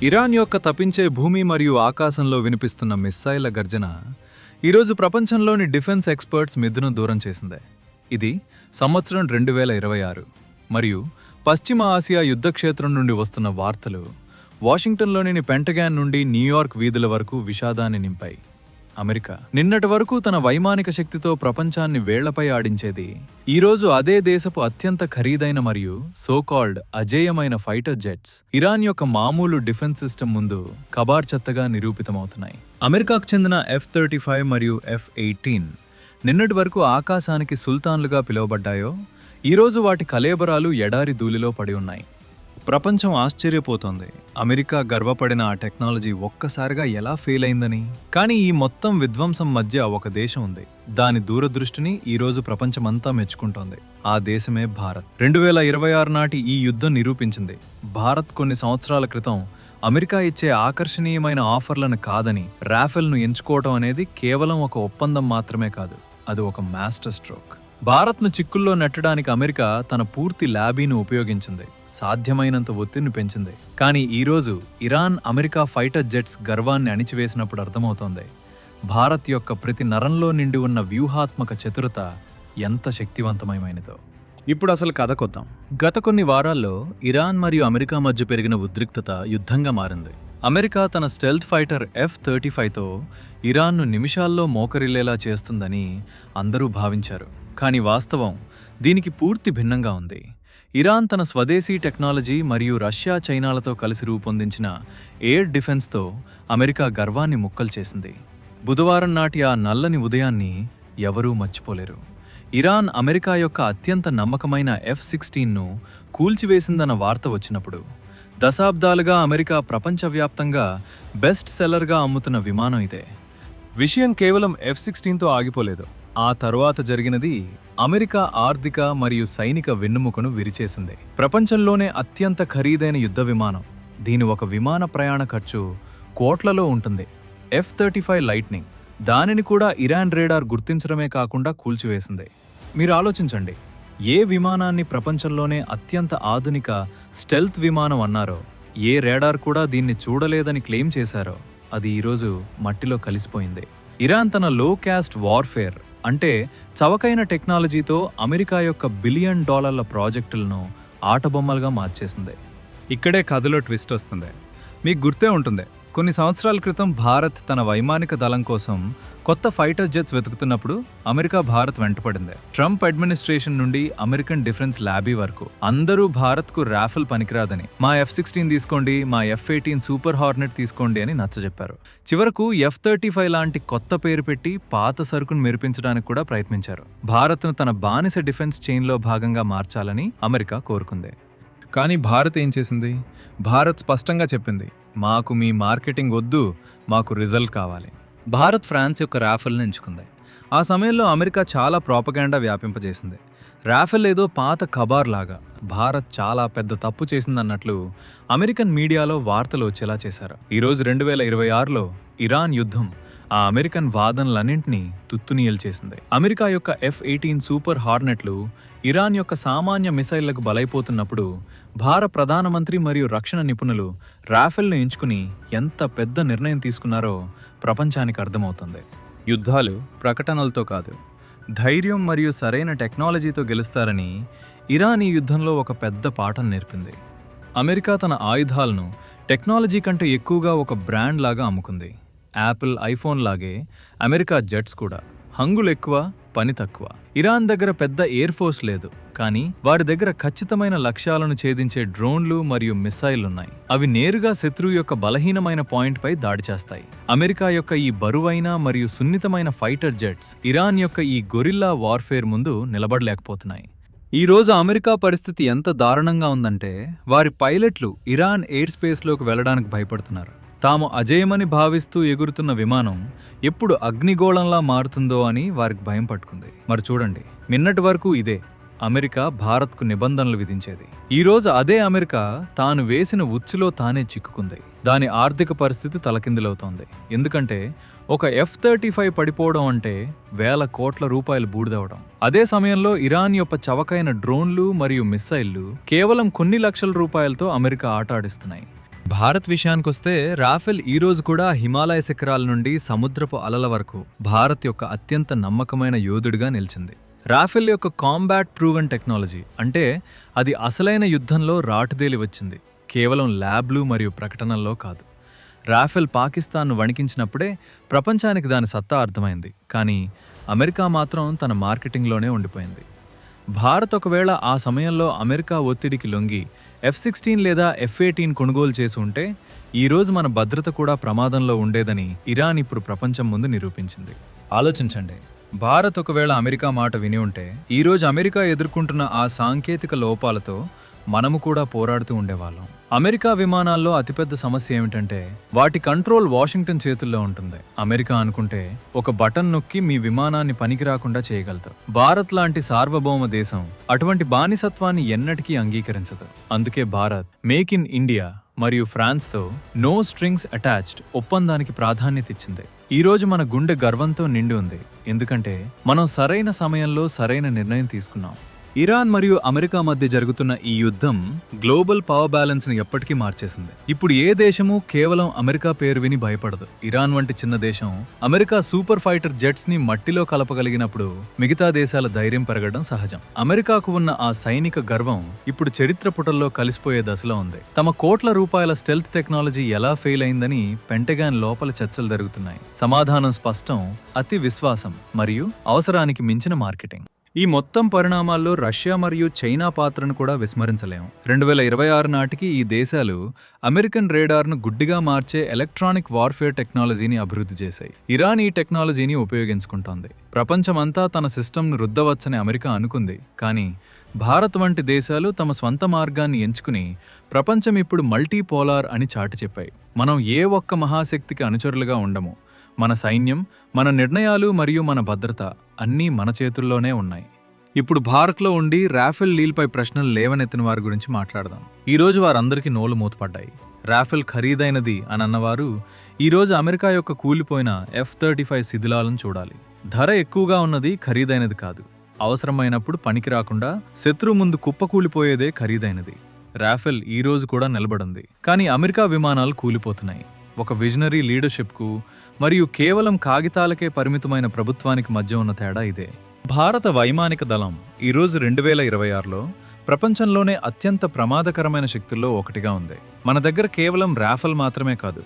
Iran యొక్క తప్పించే భూమి మరియు ఆకాశంలో వినిపిస్తున్న మిస్సైళ్ల గర్జన ఈరోజు ప్రపంచంలోని డిఫెన్స్ ఎక్స్పర్ట్స్ మిద్దును దూరం చేసింది. ఇది సంవత్సరం 2026 మరియు పశ్చిమ ఆసియా యుద్ధక్షేత్రం నుండి వస్తున్న వార్తలు వాషింగ్టన్లోని పెంటగాన్ నుండి న్యూయార్క్ వీధుల వరకు విషాదాన్ని నింపాయి. అమెరికా నిన్నటి వరకు తన వైమానిక శక్తితో ప్రపంచాన్ని వేళ్లపై ఆడించేది ఈరోజు అదే దేశపు అత్యంత ఖరీదైన మరియు సోకాల్డ్ అజేయమైన ఫైటర్ జెట్స్ ఇరాన్ యొక్క మామూలు డిఫెన్స్ సిస్టమ్ ముందు కబార్చెత్తగా నిరూపితమవుతున్నాయి. అమెరికాకు చెందిన F-35 మరియు F-18 నిన్నటి వరకు ఆకాశానికి సుల్తాన్లుగా పిలువబడ్డాయో ఈరోజు వాటి కలేబరాలు ఎడారి ధూళిలో పడి ఉన్నాయి. ప్రపంచం ఆశ్చర్యపోతోంది అమెరికా గర్వపడిన ఆ టెక్నాలజీ ఒక్కసారిగా ఎలా ఫెయిల్ అయిందని. కానీ ఈ మొత్తం విధ్వంసం మధ్య ఒక దేశం ఉంది. దాని దూరదృష్టిని ఈరోజు ప్రపంచమంతా మెచ్చుకుంటోంది. ఆ దేశమే భారత్. 2026 నాటి ఈ యుద్ధం నిరూపించింది భారత్ కొన్ని సంవత్సరాల క్రితం అమెరికా ఇచ్చే ఆకర్షణీయమైన ఆఫర్లను కాదని రాఫెల్ను ఎంచుకోవడం అనేది కేవలం ఒక ఒప్పందం మాత్రమే కాదు, అది ఒక మాస్టర్ స్ట్రోక్. భారత్ను చిక్కుల్లో నెట్టడానికి అమెరికా తన పూర్తి ల్యాబీను ఉపయోగించింది, సాధ్యమైనంత ఒత్తిడిని పెంచింది. కానీ ఈరోజు ఇరాన్ అమెరికా ఫైటర్ జెట్స్ గర్వాన్ని అణిచివేసినప్పుడు అర్థమవుతోంది భారత్ యొక్క ప్రతి నరంలో నిండి ఉన్న వ్యూహాత్మక చతురత ఎంత శక్తివంతమైనదో. ఇప్పుడు అసలు కథకొద్దాం. గత కొన్ని వారాల్లో ఇరాన్ మరియు అమెరికా మధ్య పెరిగిన ఉద్రిక్తత యుద్ధంగా మారింది. అమెరికా తన స్టెల్త్ ఫైటర్ F-35తో ఇరాన్ను నిమిషాల్లో మోకరిల్లేలా చేస్తుందని అందరూ భావించారు. కానీ వాస్తవం దీనికి పూర్తి భిన్నంగా ఉంది. ఇరాన్ తన స్వదేశీ టెక్నాలజీ మరియు రష్యా చైనాలతో కలిసి రూపొందించిన ఎయిర్ డిఫెన్స్తో అమెరికా గర్వాన్ని ముక్కలు చేసింది. బుధవారం నాటి ఆ నల్లని ఉదయాన్ని ఎవరూ మర్చిపోలేరు. ఇరాన్ అమెరికా యొక్క అత్యంత నమ్మకమైన F-16ను కూల్చివేసిందన్న వార్త వచ్చినప్పుడు దశాబ్దాలుగా అమెరికా ప్రపంచవ్యాప్తంగా బెస్ట్ సెల్లర్గా అమ్ముతున్న విమానం ఇదే. విషయం కేవలం F-16తో ఆగిపోలేదు. ఆ తరువాత జరిగినది అమెరికా ఆర్థిక మరియు సైనిక వెన్నెముకను విరిచేసింది. ప్రపంచంలోనే అత్యంత ఖరీదైన యుద్ధ విమానం. దీని ఒక విమాన ప్రయాణ ఖర్చు కోట్లలో ఉంటుంది. F-35 లైట్నింగ్ దానిని కూడా ఇరాన్ రేడార్ గుర్తించడమే కాకుండా కూల్చివేసింది. మీరు ఆలోచించండి, ఏ విమానాన్ని ప్రపంచంలోనే అత్యంత ఆధునిక స్టెల్త్ విమానం అన్నారో, ఏ రేడార్ కూడా దీన్ని చూడలేదని క్లెయిమ్ చేశారో అది ఈరోజు మట్టిలో కలిసిపోయింది. ఇరాన్ తన లో కాస్ట్ వార్ఫేర్ అంటే చవకైన టెక్నాలజీతో అమెరికా యొక్క $1 బిలియన్ ప్రాజెక్టులను ఆటబొమ్మలుగా మార్చేసింది. ఇక్కడే కథలో ట్విస్ట్ వస్తుంది. మీకు గుర్తే ఉంటుంది, కొన్ని సంవత్సరాల క్రితం భారత్ తన వైమానిక దళం కోసం కొత్త ఫైటర్ జెట్స్ వెతుకుతున్నప్పుడు అమెరికా భారత్ వెంటపడింది. ట్రంప్ అడ్మినిస్ట్రేషన్ నుండి అమెరికన్ డిఫెన్స్ ల్యాబీ వరకు అందరూ భారత్కు రాఫెల్ పనికిరాదని, మా F-16 తీసుకోండి, మా F-18 సూపర్ హార్నెట్ తీసుకోండి అని నచ్చజెప్పారు. చివరకు F-35 లాంటి కొత్త పేరు పెట్టి పాత సరుకును మెరిపించడానికి కూడా ప్రయత్నించారు. భారత్ను తన బానిస డిఫెన్స్ చైన్లో భాగంగా మార్చాలని అమెరికా కోరుకుంది. కానీ భారత్ ఏం చేసింది? భారత్ స్పష్టంగా చెప్పింది, మాకు మీ మార్కెటింగ్ వద్దు, మాకు రిజల్ట్ కావాలి. భారత్ ఫ్రాన్స్ యొక్క రాఫెల్ని ఎంచుకుంది. ఆ సమయంలో అమెరికా చాలా ప్రాపగాండా వ్యాపింపజేసింది. రాఫెల్ ఏదో పాత కబార్ లాగా, భారత్ చాలా పెద్ద తప్పు చేసిందన్నట్లు అమెరికన్ మీడియాలో వార్తలు వచ్చేలా చేశారు. ఈరోజు 2026లో ఇరాన్ యుద్ధం ఆ అమెరికన్ వాదనలన్నింటినీ తుత్తునియలు చేసింది. అమెరికా యొక్క F-18 సూపర్ హార్నెట్లు ఇరాన్ యొక్క సామాన్య మిసైళ్లకు బలైపోతున్నప్పుడు భారత ప్రధానమంత్రి మరియు రక్షణ నిపుణులు రాఫెల్ను ఎంచుకుని ఎంత పెద్ద నిర్ణయం తీసుకున్నారో ప్రపంచానికి అర్థమవుతుంది. యుద్ధాలు ప్రకటనలతో కాదు, ధైర్యం మరియు సరైన టెక్నాలజీతో గెలుస్తారని ఇరాన్ ఈ యుద్ధంలో ఒక పెద్ద పాఠం నేర్పింది. అమెరికా తన ఆయుధాలను టెక్నాలజీ కంటే ఎక్కువగా ఒక బ్రాండ్ లాగా అమ్ముకుంది. యాపిల్, ఐఫోన్ లాగే అమెరికా జెట్స్ కూడా హంగులు ఎక్కువ, పని తక్కువ. ఇరాన్ దగ్గర పెద్ద ఎయిర్ ఫోర్స్ లేదు, కానీ వారి దగ్గర ఖచ్చితమైన లక్ష్యాలను ఛేదించే డ్రోన్లు మరియు మిస్సైళ్లున్నాయి. అవి నేరుగా శత్రువు యొక్క బలహీనమైన పాయింట్పై దాడి చేస్తాయి. అమెరికా యొక్క ఈ బరువైన మరియు సున్నితమైన ఫైటర్ జెట్స్ ఇరాన్ యొక్క ఈ గొరిల్లా వార్ఫేర్ ముందు నిలబడలేకపోతున్నాయి. ఈ రోజు అమెరికా పరిస్థితి ఎంత దారుణంగా ఉందంటే వారి పైలట్లు ఇరాన్ ఎయిర్ స్పేస్లోకి వెళ్లడానికి భయపడుతున్నారు. తాము అజేయమని భావిస్తూ ఎగురుతున్న విమానం ఎప్పుడు అగ్నిగోళంలా మారుతుందో అని వారికి భయం పట్టుకుంది. మరి చూడండి, నిన్నటి వరకు ఇదే అమెరికా భారత్కు నిబంధనలు విధించేది. ఈరోజు అదే అమెరికా తాను వేసిన ఉచ్చులో తానే చిక్కుకుంది. దాని ఆర్థిక పరిస్థితి తలకిందులవుతోంది. ఎందుకంటే ఒక F-35 పడిపోవడం అంటే వేల కోట్ల రూపాయలు బూడిదవడం. అదే సమయంలో ఇరాన్ యొక్క చవకైన డ్రోన్లు మరియు మిస్సైళ్లు కేవలం కొన్ని లక్షల రూపాయలతో అమెరికా ఆట ఆడిస్తున్నాయి. భారత్ విషయానికొస్తే రాఫెల్ ఈ రోజు కూడా హిమాలయ శిఖరాల నుండి సముద్రపు అలల వరకు భారత్ యొక్క అత్యంత నమ్మకమైన యోధుడిగా నిలిచింది. రాఫెల్ యొక్క కాంబాట్ ప్రూవెన్ టెక్నాలజీ అంటే అది అసలైన యుద్ధంలో రాటుదేలి వచ్చింది, కేవలం ల్యాబ్లు మరియు ప్రకటనల్లో కాదు. రాఫెల్ పాకిస్తాన్ను వణికించినప్పుడే ప్రపంచానికి దాని సత్తా అర్థమైంది, కానీ అమెరికా మాత్రం తన మార్కెటింగ్లోనే ఉండిపోయింది. భారత్ ఒకవేళ ఆ సమయంలో అమెరికా ఒత్తిడికి లొంగి F-16 లేదా F-18 కొనుగోలు చేసి ఉంటే ఈరోజు మన భద్రత కూడా ప్రమాదంలో ఉండేదని ఇరాన్ ఇప్పుడు ప్రపంచం ముందు నిరూపించింది. ఆలోచించండి, భారత్ ఒకవేళ అమెరికా మాట విని ఉంటే ఈరోజు అమెరికా ఎదుర్కొంటున్న ఆ సాంకేతిక లోపాలతో మనము కూడా పోరాడుతూ ఉండేవాళ్ళం. అమెరికా విమానాల్లో అతిపెద్ద సమస్య ఏమిటంటే వాటి కంట్రోల్ వాషింగ్టన్ చేతుల్లో ఉంటుంది. అమెరికా అనుకుంటే ఒక బటన్ నొక్కి మీ విమానాన్ని పనికి రాకుండా చేయగలుగుతారు. భారత్ లాంటి సార్వభౌమ దేశం అటువంటి బానిసత్వాన్ని ఎన్నటికీ అంగీకరించదు. అందుకే భారత్ మేక్ ఇన్ ఇండియా మరియు ఫ్రాన్స్తో నో స్ట్రింగ్స్ అటాచ్డ్ ఒప్పందానికి ప్రాధాన్యత ఇచ్చింది. ఈ రోజు మన గుండె గర్వంతో నిండి ఉంది, ఎందుకంటే మనం సరైన సమయంలో సరైన నిర్ణయం తీసుకున్నాం. ఇరాన్ మరియు అమెరికా మధ్య జరుగుతున్న ఈ యుద్ధం గ్లోబల్ పవర్ బ్యాలెన్స్ ని ఎప్పటికీ మార్చేసింది. ఇప్పుడు ఏ దేశమూ కేవలం అమెరికా పేరు విని భయపడదు. ఇరాన్ వంటి చిన్న దేశం అమెరికా సూపర్ ఫైటర్ జెట్స్ ని మట్టిలో కలపగలిగినప్పుడు మిగతా దేశాల ధైర్యం పెరగడం సహజం. అమెరికాకు ఉన్న ఆ సైనిక గర్వం ఇప్పుడు చరిత్ర పుటల్లో కలిసిపోయే దశలో ఉంది. తమ కోట్ల రూపాయల స్టెల్త్ టెక్నాలజీ ఎలా ఫెయిల్ అయిందని పెంటగాన్ లోపల చర్చలు జరుగుతున్నాయి. సమాధానం స్పష్టం: అతి విశ్వాసం మరియు అవసరానికి మించిన మార్కెటింగ్. ఈ మొత్తం పరిణామాల్లో రష్యా మరియు చైనా పాత్రను కూడా విస్మరించలేం. 2026 నాటికి ఈ దేశాలు అమెరికన్ రేడార్ను గుడ్డిగా మార్చే ఎలక్ట్రానిక్ వార్ఫేర్ టెక్నాలజీని అభివృద్ధి చేశాయి. ఇరాన్ ఈ టెక్నాలజీని ఉపయోగించుకుంటోంది. ప్రపంచమంతా తన సిస్టమ్ను రుద్దవచ్చని అమెరికా అనుకుంది, కానీ భారత్ వంటి దేశాలు తమ స్వంత మార్గాన్ని ఎంచుకుని ప్రపంచం ఇప్పుడు మల్టీపోలార్ అని చాటి చెప్పాయి. మనం ఏ ఒక్క మహాశక్తికి అనుచరులుగా ఉండము. మన సైన్యం, మన నిర్ణయాలు మరియు మన భద్రత అన్నీ మన చేతుల్లోనే ఉన్నాయి. ఇప్పుడు భారత్లో ఉండి రాఫెల్ డీల్పై ప్రశ్నలు లేవనెత్తిన వారి గురించి మాట్లాడదాం. ఈరోజు వారందరికీ నోలు మూతపడ్డాయి. రాఫెల్ ఖరీదైనది అని అన్నవారు ఈరోజు అమెరికా యొక్క కూలిపోయిన F-35 శిథిలాలను చూడాలి. ధర ఎక్కువగా ఉన్నది ఖరీదైనది కాదు. అవసరమైనప్పుడు పనికి రాకుండా శత్రువు ముందు కుప్పకూలిపోయేదే ఖరీదైనది. రాఫెల్ ఈరోజు కూడా నిలబడింది, కానీ అమెరికా విమానాలు కూలిపోతున్నాయి. ఒక విజనరీ లీడర్షిప్కు మరియు కేవలం కాగితాలకే పరిమితమైన ప్రభుత్వానికి మధ్య ఉన్న తేడా ఇదే. భారత వైమానిక దళం ఈరోజు 2026లో ప్రపంచంలోనే అత్యంత ప్రమాదకరమైన శక్తుల్లో ఒకటిగా ఉంది. మన దగ్గర కేవలం రాఫెల్ మాత్రమే కాదు,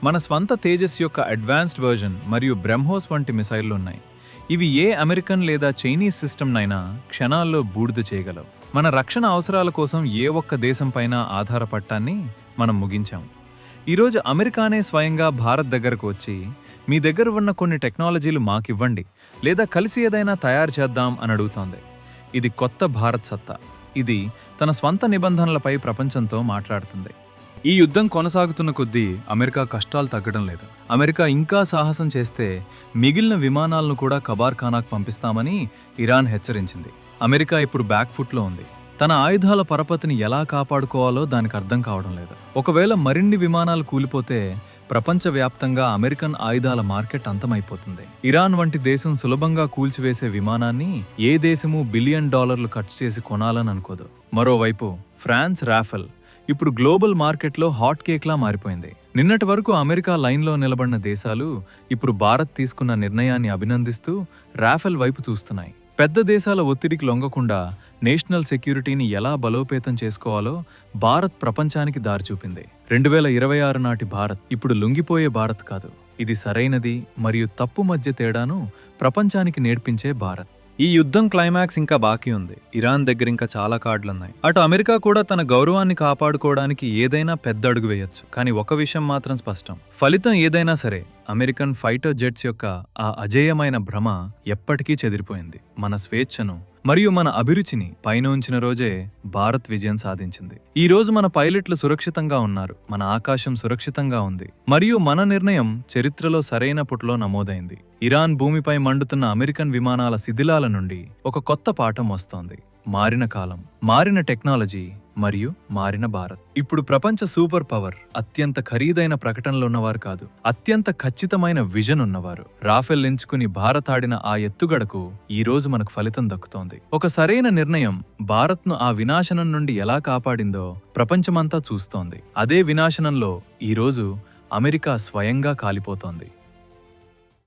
మన స్వంత తేజస్ యొక్క అడ్వాన్స్డ్ వర్జన్ మరియు బ్రహ్మోస్ వంటి మిసైళ్లు ఉన్నాయి. ఇవి ఏ అమెరికన్ లేదా చైనీస్ సిస్టమ్నైనా క్షణాల్లో బూడిద చేయగలవు. మన రక్షణ అవసరాల కోసం ఏ ఒక్క దేశం పైన ఆధారపడటాన్ని మనం ముగించాం. ఈరోజు అమెరికానే స్వయంగా భారత్ దగ్గరకు వచ్చి మీ దగ్గర ఉన్న కొన్ని టెక్నాలజీలు మాకివ్వండి లేదా కలిసి ఏదైనా తయారు చేద్దాం అని అడుగుతోంది. ఇది కొత్త భారత్ సత్తా. ఇది తన స్వంత నిబంధనలపై ప్రపంచంతో మాట్లాడుతుంది. ఈ యుద్ధం కొనసాగుతున్న కొద్దీ అమెరికా కష్టాలు తగ్గడం లేదు. అమెరికా ఇంకా సాహసం చేస్తే మిగిలిన విమానాలను కూడా కబార్ఖానాకు పంపిస్తామని ఇరాన్ హెచ్చరించింది. అమెరికా ఇప్పుడు బ్యాక్ ఫుట్లో ఉంది. తన ఆయుధాల పరపతిని ఎలా కాపాడుకోవాలో దానికి అర్థం కావడం లేదు. ఒకవేళ మరిన్ని విమానాలు కూలిపోతే ప్రపంచవ్యాప్తంగా అమెరికన్ ఆయుధాల మార్కెట్ అంతమైపోతుంది. ఇరాన్ వంటి దేశం సులభంగా కూల్చివేసే విమానాన్ని ఏ దేశమూ $1 బిలియన్ ఖర్చు చేసి కొనాలని అనుకోదు. మరోవైపు ఫ్రాన్స్ రాఫెల్ ఇప్పుడు గ్లోబల్ మార్కెట్లో హాట్ కేక్లా మారిపోయింది. నిన్నటి వరకు అమెరికా లైన్లో నిలబడిన దేశాలు ఇప్పుడు భారత్ తీసుకున్న నిర్ణయాన్ని అభినందిస్తూ రాఫెల్ వైపు చూస్తున్నాయి. పెద్ద దేశాల ఒత్తిడికి లొంగకుండా నేషనల్ సెక్యూరిటీని ఎలా బలోపేతం చేసుకోవాలో భారత్ ప్రపంచానికి దారి చూపింది. 2026 నాటి భారత్ ఇప్పుడు లొంగిపోయే భారత్ కాదు. ఇది సరైనది మరియు తప్పు మధ్య తేడాను ప్రపంచానికి నేర్పించే భారత్. ఈ యుద్ధం క్లైమాక్స్ ఇంకా బాకీ ఉంది. ఇరాన్ దగ్గర ఇంకా చాలా కార్డులున్నాయి. అటు అమెరికా కూడా తన గౌరవాన్ని కాపాడుకోవడానికి ఏదైనా పెద్ద అడుగు వేయొచ్చు. కానీ ఒక విషయం మాత్రం స్పష్టం: ఫలితం ఏదైనా సరే అమెరికన్ ఫైటర్ జెట్స్ యొక్క ఆ అజేయమైన భ్రమ ఎప్పటికీ చెదిరిపోయింది. మన స్వేచ్ఛను మరియు మన అభిరుచిని పైన ఉంచిన రోజే భారత్ విజయం సాధించింది. ఈ రోజు మన పైలట్లు సురక్షితంగా ఉన్నారు, మన ఆకాశం సురక్షితంగా ఉంది మరియు మన నిర్ణయం చరిత్రలో సరైన పుటలో నమోదైంది. ఇరాన్ భూమిపై మండుతున్న అమెరికన్ విమానాల శిథిలాల నుండి ఒక కొత్త పాఠం వస్తోంది. మారిన కాలం, మారిన టెక్నాలజీ మరియు మారిన భారత్. ఇప్పుడు ప్రపంచ సూపర్ పవర్ అత్యంత ఖరీదైన ప్రకటనలు ఉన్నవారు కాదు, అత్యంత ఖచ్చితమైన విజన్ ఉన్నవారు. రాఫెల్ ఎంచుకుని భారత్ ఆడిన ఆ ఎత్తుగడకు ఈ రోజు మనకు ఫలితం దక్కుతోంది. ఒక సరైన నిర్ణయం భారత్ను ఆ వినాశనం నుండి ఎలా కాపాడిందో ప్రపంచమంతా చూస్తోంది. అదే వినాశనంలో ఈరోజు అమెరికా స్వయంగా కాలిపోతోంది.